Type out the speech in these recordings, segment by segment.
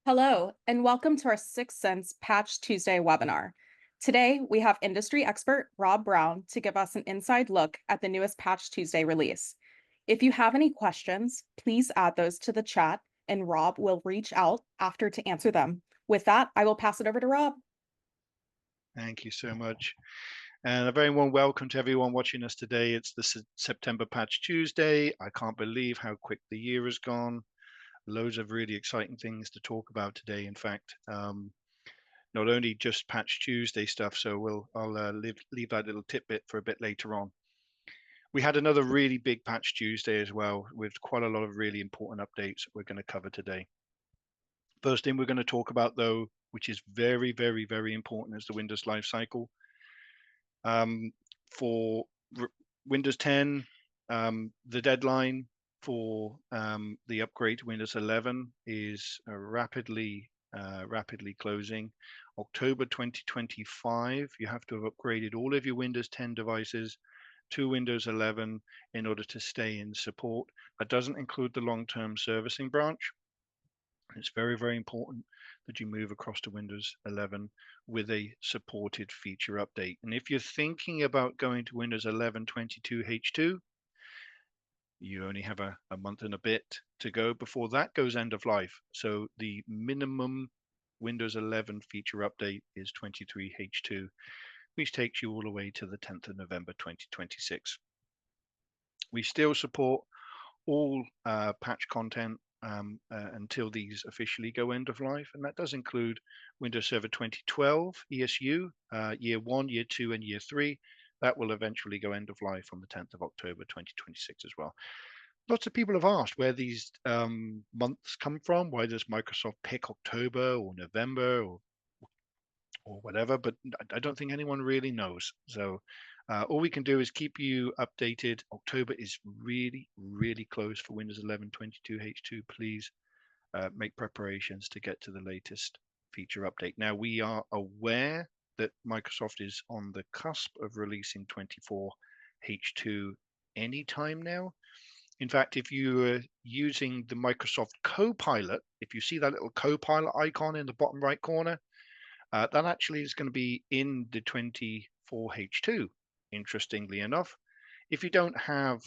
Hello, and welcome to our Syxsense Patch Tuesday webinar. Today, we have industry expert Rob Brown to give us an inside look at the newest Patch Tuesday release. If you have any questions, please add those to the chat, and Rob will reach out after to answer them. With that, I will pass it over to Rob. Thank you so much. And a very warm welcome to everyone watching us today. It's the September Patch Tuesday. I can't believe how quick the year has gone. Loads of really exciting things to talk about today. In fact, not only just Patch Tuesday stuff, so I'll leave that little tidbit for a bit later on. We had another really big Patch Tuesday as well, with quite a lot of really important updates we're going to cover today. First thing we're going to talk about, though, which is very, very, very important, is the Windows lifecycle. For Windows 10, the deadline for the upgrade to Windows 11 is rapidly closing. October 2025, you have to have upgraded all of your Windows 10 devices to Windows 11 in order to stay in support. That doesn't include the long-term servicing branch. It's very, very important that you move across to Windows 11 with a supported feature update. And if you're thinking about going to Windows 11 22H2, you only have a month and a bit to go before that goes end of life. So the minimum Windows 11 feature update is 23H2, which takes you all the way to the 10th of November 2026. We still support all patch content until these officially go end of life, and that does include Windows Server 2012 ESU, year 1, year 2, and year 3. That will eventually go end of life on the 10th of October 2026 as well. Lots of people have asked where these months come from. Why does Microsoft pick October or November or whatever? But I don't think anyone really knows. So all we can do is keep you updated. October is really, really close for Windows 11 22H2. Please make preparations to get to the latest feature update. Now, we are aware that Microsoft is on the cusp of releasing 24H2 anytime now. In fact, if you are using the Microsoft Copilot, if you see that little Copilot icon in the bottom right corner, that actually is going to be in the 24H2, interestingly enough. If you don't have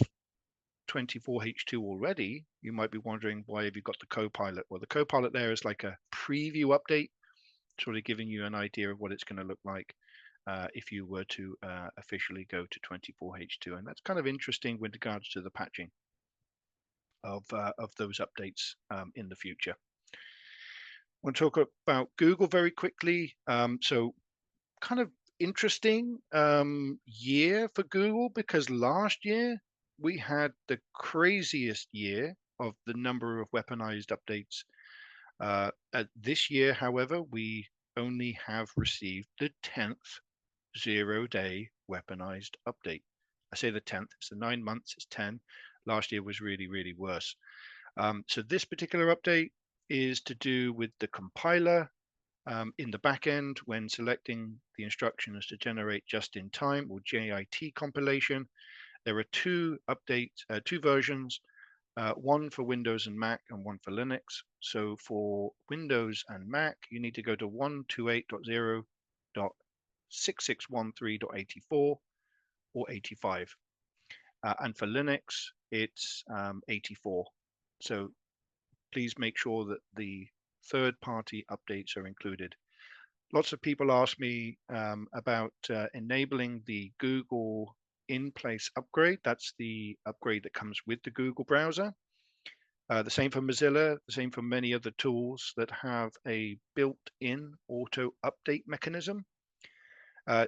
24H2 already, you might be wondering, why have you got the Copilot? Well, the Copilot there is like a preview update, sort of giving you an idea of what it's going to look like if you were to officially go to 24H2. And that's kind of interesting with regards to the patching of those updates in the future. I want to talk about Google very quickly. So kind of interesting year for Google, because last year we had the craziest year of the number of weaponized updates. This year, however, we only have received the 10th 0-day weaponized update. I say the 10th, it's the 9 months, it's 10. Last year was really, really worse. So this particular update is to do with the compiler in the back end when selecting the instructions to generate just-in-time or JIT compilation. There are two versions, one for Windows and Mac and one for Linux. So for Windows and Mac, you need to go to 128.0.6613.84 or 85. And for Linux, it's 84. So please make sure that the third-party updates are included. Lots of people ask me about enabling the Google in-place upgrade. That's the upgrade that comes with the Google browser. The same for Mozilla, the same for many other tools that have a built-in auto update mechanism. I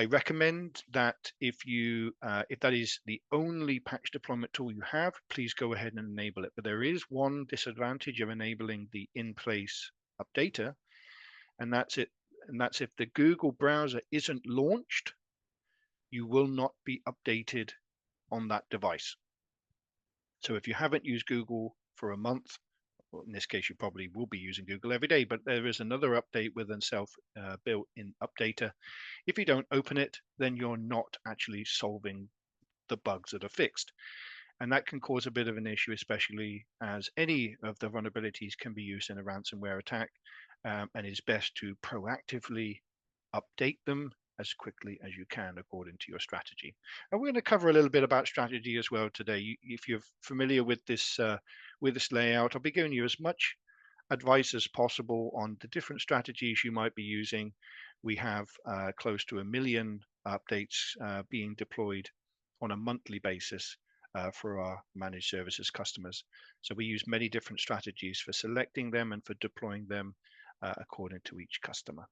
recommend that if that is the only patch deployment tool you have, please go ahead and enable it. But there is one disadvantage of enabling the in-place updater, and that's it. And that's if the Google browser isn't launched, you will not be updated on that device. So if you haven't used Google for a month, well, in this case, you probably will be using Google every day, but there is another update with a built-in updater. If you don't open it, then you're not actually solving the bugs that are fixed. And that can cause a bit of an issue, especially as any of the vulnerabilities can be used in a ransomware attack, and it's best to proactively update them as quickly as you can according to your strategy. And we're going to cover a little bit about strategy as well today. If you're familiar with this layout, I'll be giving you as much advice as possible on the different strategies you might be using. We have close to 1 million updates being deployed on a monthly basis for our managed services customers. So we use many different strategies for selecting them and for deploying them according to each customer.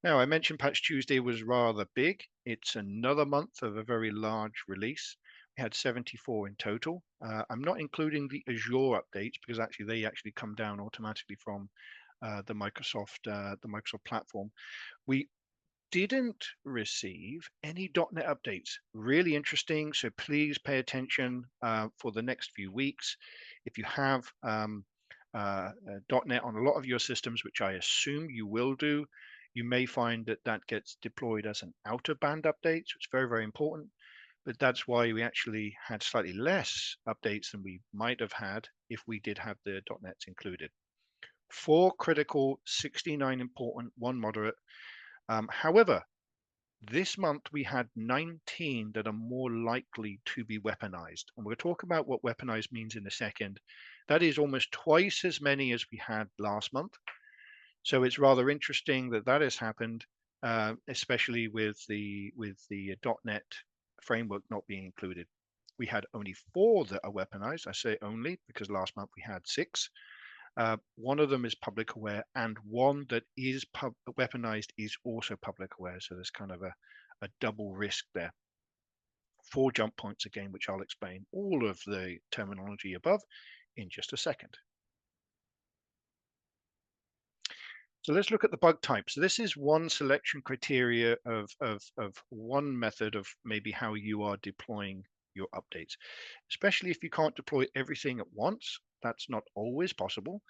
Now, I mentioned Patch Tuesday was rather big. It's another month of a very large release. We had 74 in total. I'm not including the Azure updates because actually they come down automatically from the Microsoft platform. We didn't receive any .NET updates. Really interesting. So please pay attention for the next few weeks. If you have .NET on a lot of your systems, which I assume you will do, you may find that that gets deployed as an out-of-band update. So it's very, very important. But that's why we actually had slightly less updates than we might have had if we did have the .NETs included. 4 critical, 69 important, 1 moderate. However, this month we had 19 that are more likely to be weaponized. And we'll talk about what weaponized means in a second. That is almost twice as many as we had last month. So it's rather interesting that that has happened, especially with the .NET framework not being included. We had only 4 that are weaponized. I say only because last month we had 6. One of them is public aware, and one that is weaponized is also public aware. So there's kind of a double risk there. 4 jump points again, which I'll explain all of the terminology above in just a second. So let's look at the bug type. So this is one selection criteria of one method of maybe how you are deploying your updates, especially if you can't deploy everything at once. That's not always possible.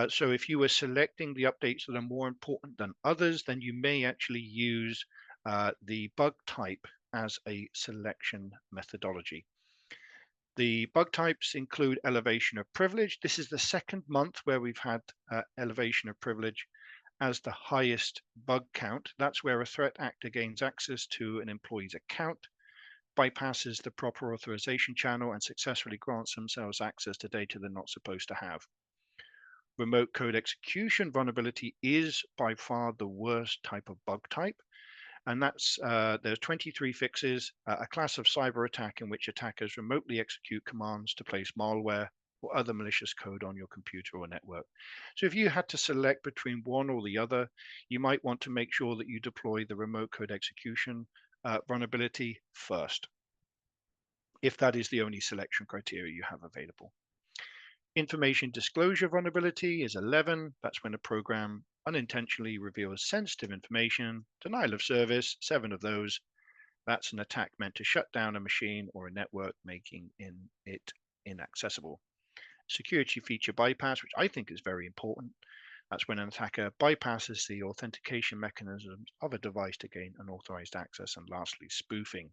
So if you are selecting the updates that are more important than others, then you may actually use the bug type as a selection methodology. The bug types include elevation of privilege. This is the second month where we've had elevation of privilege as the highest bug count. That's where a threat actor gains access to an employee's account, bypasses the proper authorization channel, and successfully grants themselves access to data they're not supposed to have. Remote code execution vulnerability is by far the worst type of bug type. And that's there's 23 fixes, a class of cyber attack in which attackers remotely execute commands to place malware or other malicious code on your computer or network. So if you had to select between one or the other, you might want to make sure that you deploy the remote code execution vulnerability first, if that is the only selection criteria you have available. Information disclosure vulnerability is 11. That's when a program unintentionally reveals sensitive information. Denial of service, 7 of those. That's an attack meant to shut down a machine or a network, making it inaccessible. Security feature bypass, which I think is very important. That's when an attacker bypasses the authentication mechanisms of a device to gain unauthorized access. And lastly, spoofing.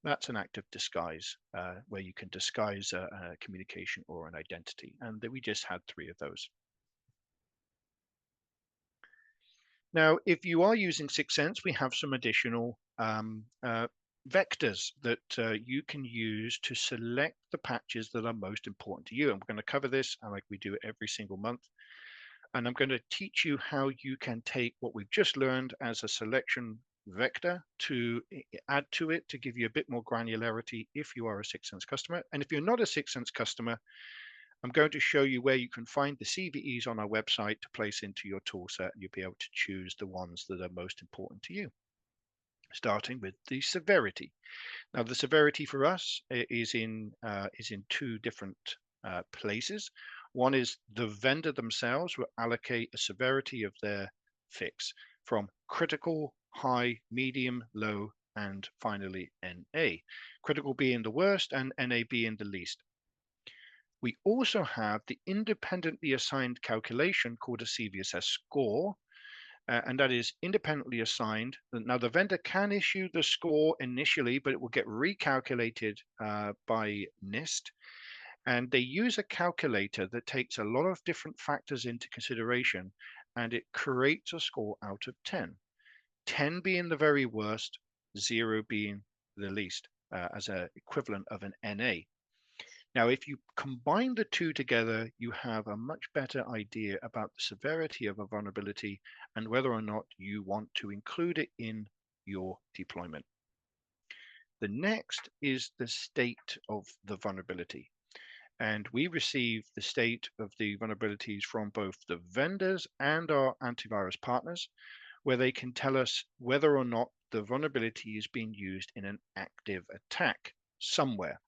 That's an act of disguise where you can disguise a communication or an identity. And we just had 3 of those. Now, if you are using Syxsense, we have some additional vectors that you can use to select the patches that are most important to you. And we're going to cover this like we do every single month. And I'm going to teach you how you can take what we've just learned as a selection vector to add to it to give you a bit more granularity if you are a Syxsense customer. And if you're not a Syxsense customer, I'm going to show you where you can find the CVEs on our website to place into your tool set, and you'll be able to choose the ones that are most important to you. Starting with the severity. Now, the severity for us is in 2 different places. One is the vendor themselves will allocate a severity of their fix from critical, high, medium, low, and finally NA. Critical being the worst and NA being the least. We also have the independently assigned calculation called a CVSS score. and that is independently assigned. Now, the vendor can issue the score initially, but it will get recalculated by NIST. And they use a calculator that takes a lot of different factors into consideration, and it creates a score out of 10. 10 being the very worst, 0 being the least, as an equivalent of an NA. Now, if you combine the two together, you have a much better idea about the severity of a vulnerability and whether or not you want to include it in your deployment. The next is the state of the vulnerability. And we receive the state of the vulnerabilities from both the vendors and our antivirus partners, where they can tell us whether or not the vulnerability is being used in an active attack somewhere.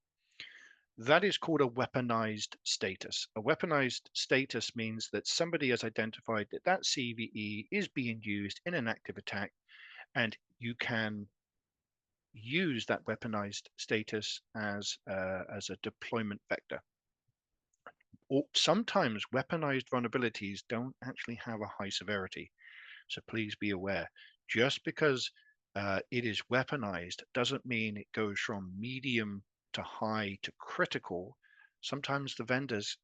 That is called a weaponized status. A weaponized status means that somebody has identified that that CVE is being used in an active attack, and you can use that weaponized status as a deployment vector. Or sometimes weaponized vulnerabilities don't actually have a high severity. So please be aware, just because it is weaponized doesn't mean it goes from medium to high to critical. Sometimes the vendors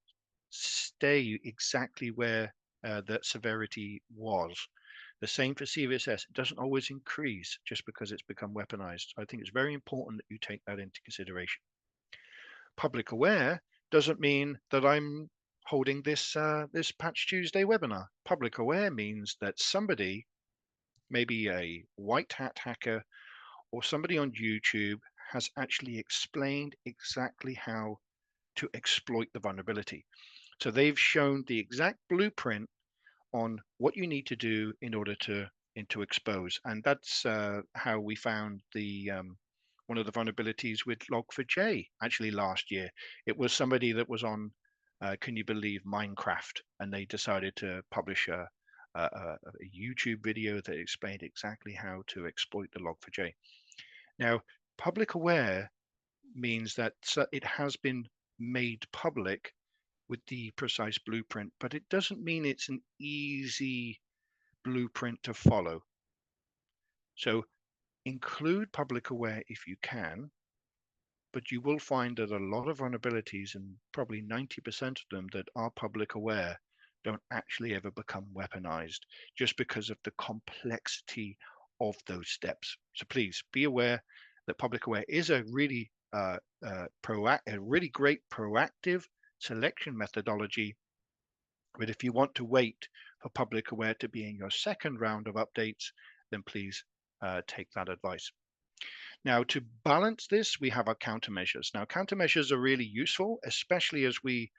stay exactly where that severity was. The same for CVSS. It doesn't always increase just because it's become weaponized. So I think it's very important that you take that into consideration. Public aware doesn't mean that I'm holding this this Patch Tuesday webinar. Public aware means that somebody, maybe a white hat hacker or somebody on YouTube, has actually explained exactly how to exploit the vulnerability. So they've shown the exact blueprint on what you need to do in order to expose, and that's how we found the one of the vulnerabilities with Log4j actually last year. It was somebody that was on, can you believe, Minecraft, and they decided to publish a YouTube video that explained exactly how to exploit the Log4j. Now, public aware means that it has been made public with the precise blueprint, but it doesn't mean it's an easy blueprint to follow. So include public aware if you can, but you will find that a lot of vulnerabilities, and probably 90% of them that are public aware, don't actually ever become weaponized just because of the complexity of those steps. So please be aware that public aware is a really great proactive selection methodology. But if you want to wait for public aware to be in your second round of updates, then please take that advice. Now, to balance this, we have our countermeasures. Now, countermeasures are really useful, especially as we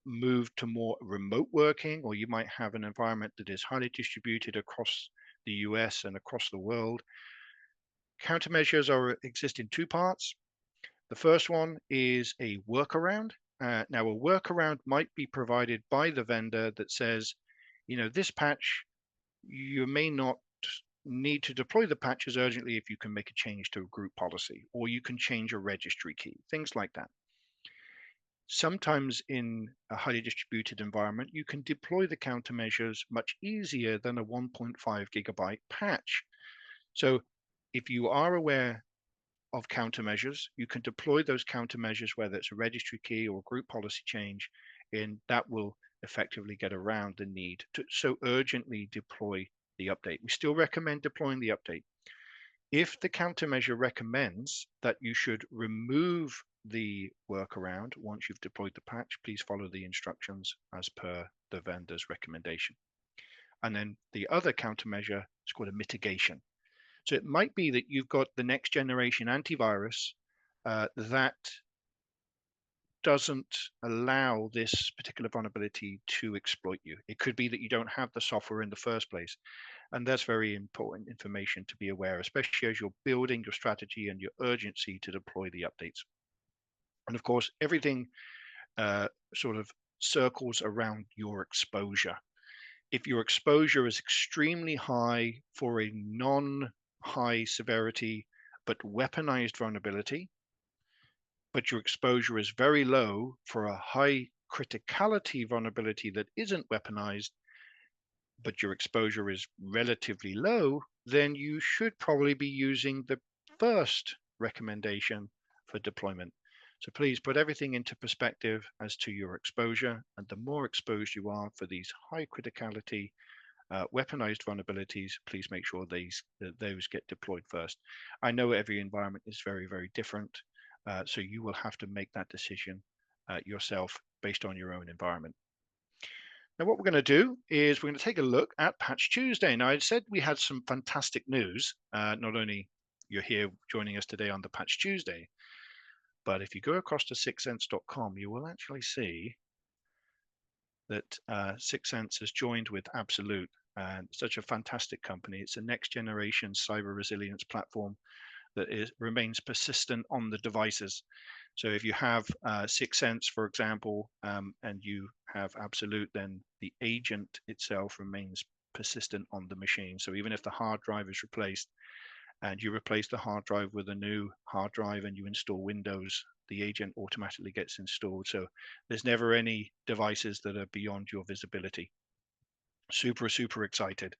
move to more remote working, or you might have an environment that is highly distributed across the US and across the world. Countermeasures exist in two parts. The first one is a workaround. Now, a workaround might be provided by the vendor that says, you know, this patch, you may not need to deploy the patches urgently if you can make a change to a group policy, or you can change a registry key, things like that. Sometimes in a highly distributed environment, you can deploy the countermeasures much easier than a 1.5 gigabyte patch. So if you are aware of countermeasures, you can deploy those countermeasures, whether it's a registry key or a group policy change, and that will effectively get around the need to so urgently deploy the update. We still recommend deploying the update. If the countermeasure recommends that you should remove the workaround once you've deployed the patch, please follow the instructions as per the vendor's recommendation. And then the other countermeasure is called a mitigation. So it might be that you've got the next generation antivirus that doesn't allow this particular vulnerability to exploit you. It could be that you don't have the software in the first place. And that's very important information to be aware, especially as you're building your strategy and your urgency to deploy the updates. And of course, everything sort of circles around your exposure. If your exposure is extremely high for a non-high severity but weaponized vulnerability, but your exposure is very low for a high criticality vulnerability that isn't weaponized, but your exposure is relatively low, then you should probably be using the first recommendation for deployment. So please put everything into perspective as to your exposure, and the more exposed you are for these high criticality weaponized vulnerabilities, please make sure those get deployed first. I know every environment is very, very different, so you will have to make that decision yourself based on your own environment. Now, what we're going to do is we're going to take a look at Patch Tuesday. Now, I said we had some fantastic news. Not only you're here joining us today on the Patch Tuesday, but if you go across to Syxsense.com, you will actually see that Syxsense has joined with Absolute, and such a fantastic company. It's a next generation cyber resilience platform that remains persistent on the devices. So if you have Syxsense, for example, and you have Absolute, then the agent itself remains persistent on the machine. So even if the hard drive is replaced and you replace the hard drive with a new hard drive and you install Windows, the agent automatically gets installed. So there's never any devices that are beyond your visibility. Super, super excited.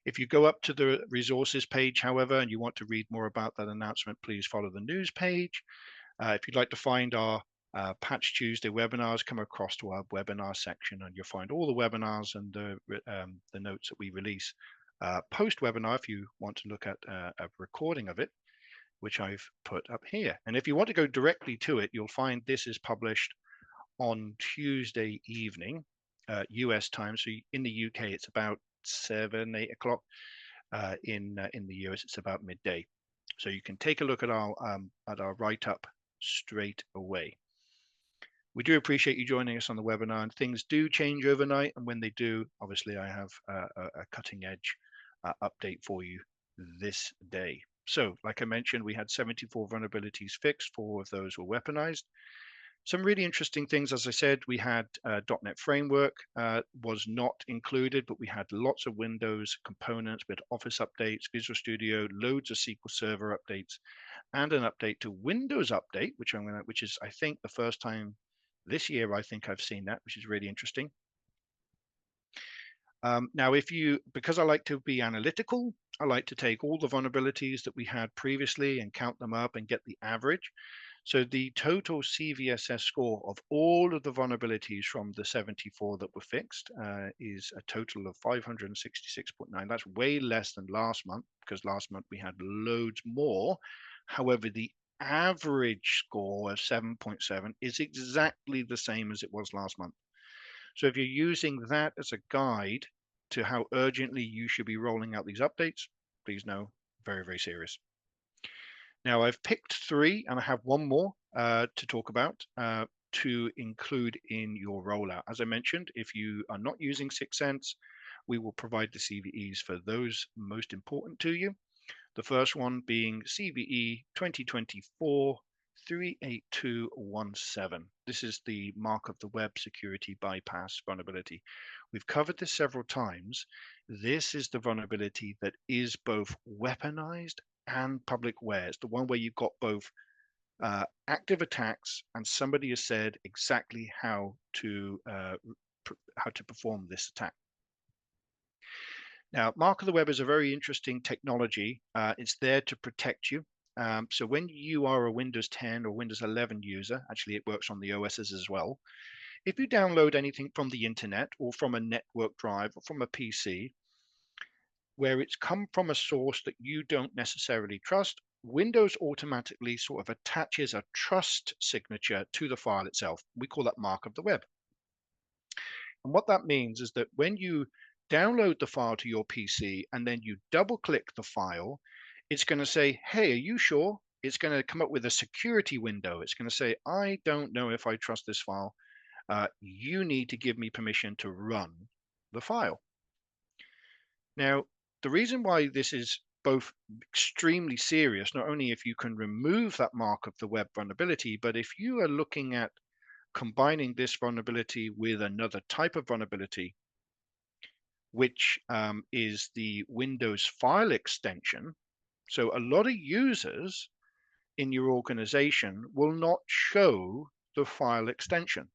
If you go up to the resources page, however, and you want to read more about that announcement, please follow the news page. If you'd like to find our Patch Tuesday webinars, come across to our webinar section and you'll find all the webinars and the notes that we release. Post-webinar, if you want to look at a recording of it, which I've put up here. And if you want to go directly to it, you'll find this is published on Tuesday evening, US time. So in the UK, it's about 7, 8 o'clock. In the US, it's about midday. So you can take a look at our write-up straight away. We do appreciate you joining us on the webinar, and things do change overnight. And when they do, obviously, I have a cutting-edge update for you this day. So, like I mentioned, we had 74 vulnerabilities fixed. 4 of those were weaponized. Some really interesting things, as I said, we had .NET Framework was not included, but we had lots of Windows components, we had Office updates, Visual Studio, loads of SQL Server updates, and an update to Windows Update, which is I think the first time this year I think I've seen that, which is really interesting. Now, because I like to be analytical, I like to take all the vulnerabilities that we had previously and count them up and get the average. So the total CVSS score of all of the vulnerabilities from the 74 that were fixed is a total of 566.9. That's way less than last month, because last month we had loads more. However, the average score of 7.7 is exactly the same as it was last month. So if you're using that as a guide to how urgently you should be rolling out these updates, please know, very, very serious. Now I've picked 3 and I have one more to talk about to include in your rollout. As I mentioned, if you are not using Syxsense, we will provide the CVEs for those most important to you. The first one being CVE 2024 38217. This is the mark of the web security bypass vulnerability. We've covered this several times. This is the vulnerability that is both weaponized and public-ware. It's the one where you've got both active attacks and somebody has said exactly how to perform this attack. Now, Mark of the Web is a very interesting technology. It's there to protect you. So when you are a Windows 10 or Windows 11 user, actually it works on the OSs as well. If you download anything from the internet or from a network drive or from a PC, where it's come from a source that you don't necessarily trust, Windows automatically sort of attaches a trust signature to the file itself. We call that Mark of the Web. And what that means is that when you download the file to your PC and then you double click the file, it's going to say, hey, are you sure? It's going to come up with a security window. It's going to say, I don't know if I trust this file. You need to give me permission to run the file. Now, the reason why this is both extremely serious, not only if you can remove that mark of the web vulnerability, but if you are looking at combining this vulnerability with another type of vulnerability, which is the Windows file extension. So a lot of users in your organization will not show the file extension.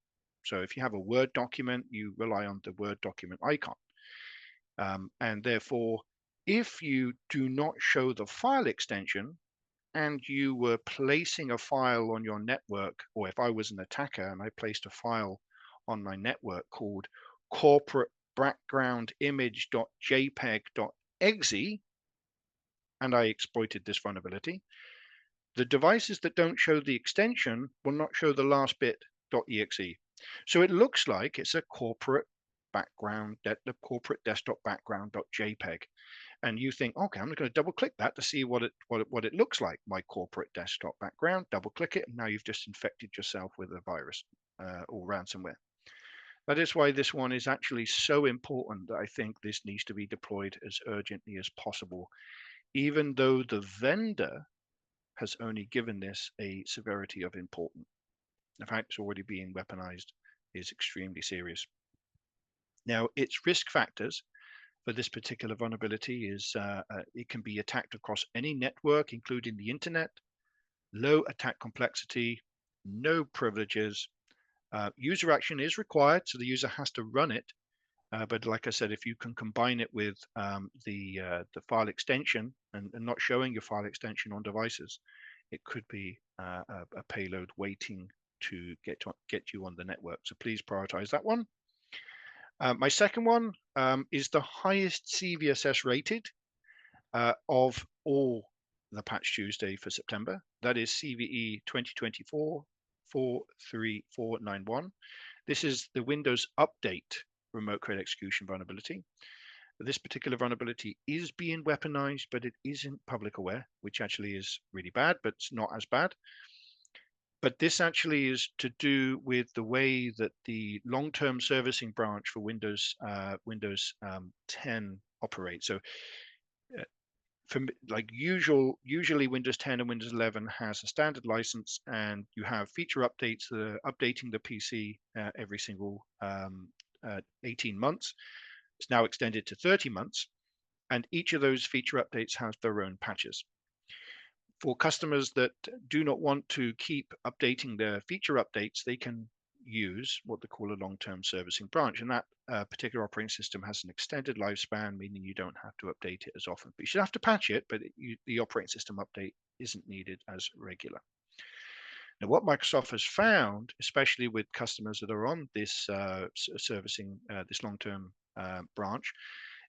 So if you have a Word document, you rely on the Word document icon. And therefore, if you do not show the file extension and you were placing a file on your network, or if I was an attacker and I placed a file on my network called corporate background image.jpeg.exe, and I exploited this vulnerability, the devices that don't show the extension will not show the last bit .exe. So it looks like it's a corporate background, the corporate desktop background.jpg. And you think, okay, I'm going to double click that to see what it looks like. My corporate desktop background, double click it, and now you've just infected yourself with a virus or ransomware. That is why this one is actually so important that I think this needs to be deployed as urgently as possible, even though the vendor has only given this a severity of important. The fact it's already being weaponized is extremely serious. Now, its risk factors for this particular vulnerability is it can be attacked across any network, including the internet, low attack complexity, no privileges. User action is required, so the user has to run it. But like I said, if you can combine it with the file extension and not showing your file extension on devices, it could be a payload waiting to get you on the network. So please prioritize that one. My second one is the highest CVSS rated of all the Patch Tuesday for September. That is CVE 2024-43491. This is the Windows Update remote code execution vulnerability. This particular vulnerability is being weaponized, but it isn't public aware, which actually is really bad, but it's not as bad. But this actually is to do with the way that the long-term servicing branch for Windows 10 operates. So from like usually Windows 10 and Windows 11 has a standard license, and you have feature updates that are updating the PC every single 18 months. It's now extended to 30 months, and each of those feature updates has their own patches. For customers that do not want to keep updating their feature updates, they can use what they call a long-term servicing branch, and that particular operating system has an extended lifespan, meaning you don't have to update it as often. But you should have to patch it, but the operating system update isn't needed as regular. Now, what Microsoft has found, especially with customers that are on this servicing, this long-term branch,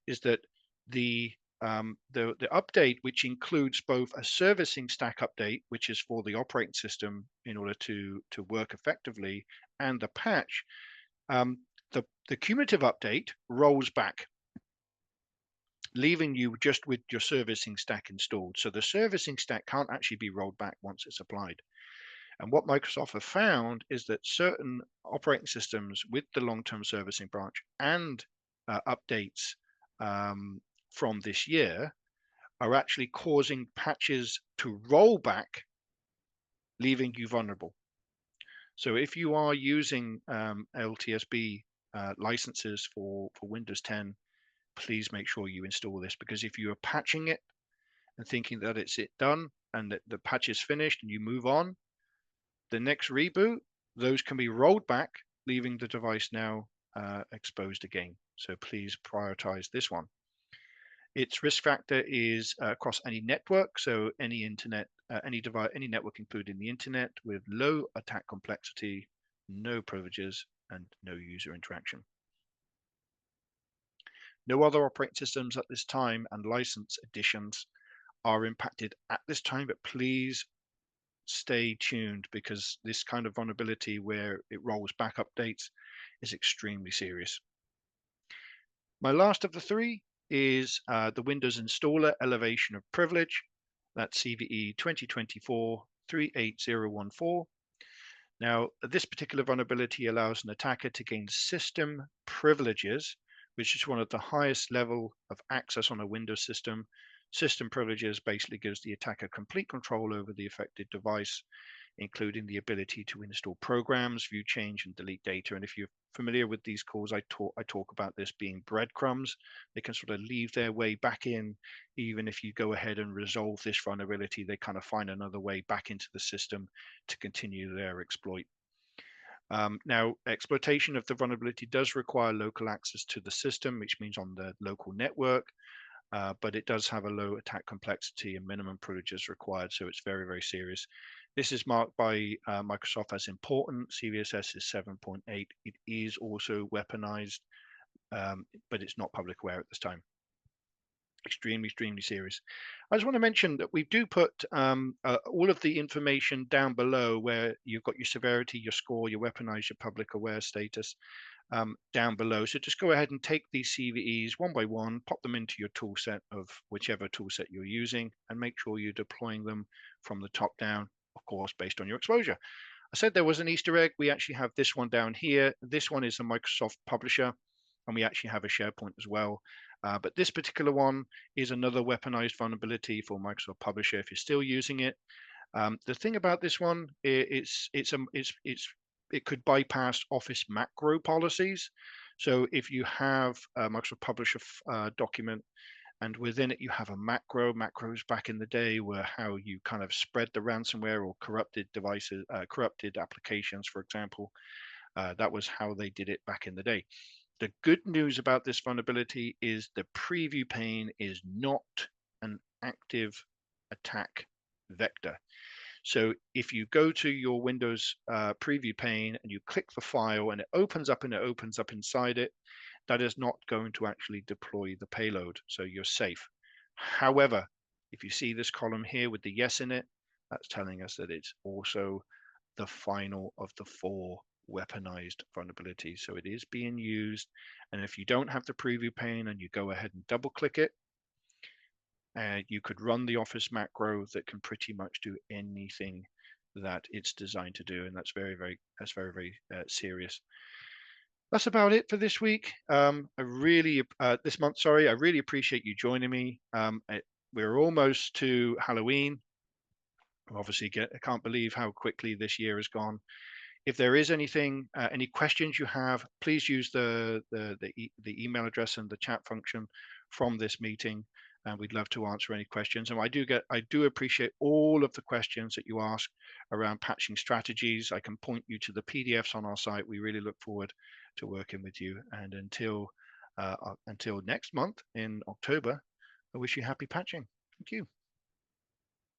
is that the update, which includes both a servicing stack update, which is for the operating system in order to work effectively, and the patch, the cumulative update rolls back, leaving you just with your servicing stack installed. So the servicing stack can't actually be rolled back once it's applied. And what Microsoft have found is that certain operating systems with the long-term servicing branch and updates from this year are actually causing patches to roll back, leaving you vulnerable. So if you are using LTSB licenses for Windows 10, please make sure you install this, because if you are patching it and thinking that it's done and that the patch is finished and you move on, the next reboot, those can be rolled back, leaving the device now exposed again. So please prioritize this one. Its risk factor is across any network, so any internet, any device, any network including the internet, with low attack complexity, no privileges, and no user interaction. No other operating systems at this time and license additions are impacted at this time, but please stay tuned, because this kind of vulnerability where it rolls back updates is extremely serious. My last of the three is the Windows Installer Elevation of Privilege. That's CVE 2024-38014. Now, this particular vulnerability allows an attacker to gain system privileges, which is one of the highest level of access on a Windows system. System privileges basically gives the attacker complete control over the affected device, including the ability to install programs, view, change, and delete data. And if you're familiar with these calls, I talk about this being breadcrumbs. They can sort of leave their way back in. Even if you go ahead and resolve this vulnerability, they kind of find another way back into the system to continue their exploit. Now, exploitation of the vulnerability does require local access to the system, which means on the local network, but it does have a low attack complexity and minimum privileges required, so it's very, very serious. This is marked by Microsoft as important. CVSS is 7.8. It is also weaponized, but it's not public aware at this time. Extremely, extremely serious. I just want to mention that we do put all of the information down below where you've got your severity, your score, your weaponized, your public aware status down below. So just go ahead and take these CVEs one by one, pop them into your tool set of whichever tool set you're using, and make sure you're deploying them from the top down, of course, based on your exposure. I said there was an Easter egg. We actually have this one down here. This one is a Microsoft publisher, and we actually have a SharePoint as well. But this particular one is another weaponized vulnerability for Microsoft Publisher if you're still using it. The thing about this one, it could bypass Office macro policies. So if you have a Microsoft Publisher document and within it you have a macros back in the day were how you kind of spread the ransomware or corrupted devices, corrupted applications, for example. That was how they did it back in the day. The good news about this vulnerability is the preview pane is not an active attack vector. So if you go to your Windows preview pane and you click the file and it opens up inside it, that is not going to actually deploy the payload. So you're safe. However, if you see this column here with the yes in it, that's telling us that it's also the final of the 4 weaponized vulnerabilities. So it is being used. And if you don't have the preview pane and you go ahead and double click it, you could run the Office macro that can pretty much do anything that it's designed to do. And that's very serious. That's about it for this week. This month, sorry. I really appreciate you joining me. We're almost to Halloween. Obviously, I can't believe how quickly this year has gone. If there is anything, any questions you have, please use the email address and the chat function from this meeting, and we'd love to answer any questions. And I do appreciate all of the questions that you ask around patching strategies. I can point you to the PDFs on our site. We really look forward to working with you. And until next month in October, I wish you happy patching. Thank you.